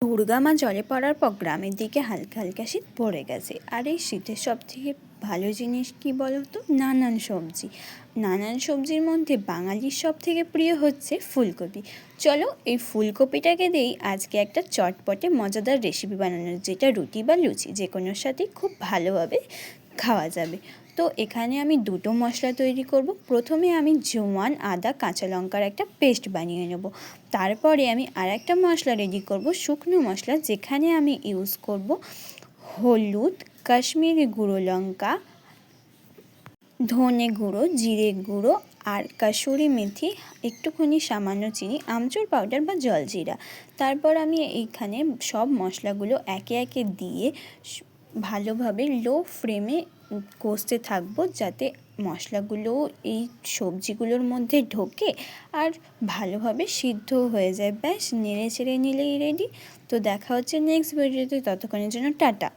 দুর্গা মা জলে পড়ার পর গ্রামের দিকে হালকা হালকা শীত পড়ে গেছে। আর এই শীতের সব থেকে ভালো জিনিস কি বলতো, নানান সবজি। নানান সবজির মধ্যে বাঙালির সব থেকে প্রিয় হচ্ছে ফুলকপি। চলো এই ফুলকপিটাকে দিয়েই আজকে একটা চটপটে মজাদার রেসিপি বানানো, যেটা রুটি বা লুচি যে কোনোর সাথেই খুব ভালোভাবে খাওয়া যাবে। তো এখানে আমি দুটো মশলা তৈরি করব। প্রথমে আমি জোয়ান, আদা, কাঁচা লঙ্কার একটা পেস্ট বানিয়ে নেব। তারপরে আমি আর একটা মশলা রেডি করব, শুকনো মশলা, যেখানে আমি ইউজ করব হলুদ, কাশ্মীরি গুঁড়ো লঙ্কা, ধনে গুঁড়ো, জিরে গুঁড়ো আর কাসুরি মেথি, একটুখানি সামান্য চিনি, আমচুর পাউডার বা জলজিরা। তারপর আমি এইখানে সব মশলাগুলো একে একে দিয়ে ভালোভাবে লো ফ্লেমে কষতে থাকবো, যাতে মশলাগুলো এই সবজিগুলোর মধ্যে ঢোকে আর ভালোভাবে সিদ্ধ হয়ে যায়। ব্যাস নেড়ে চেড়ে নিলেই রেডি। তো দেখা হচ্ছে নেক্সট ভিডিওতে, ততক্ষণের জন্য টাটা।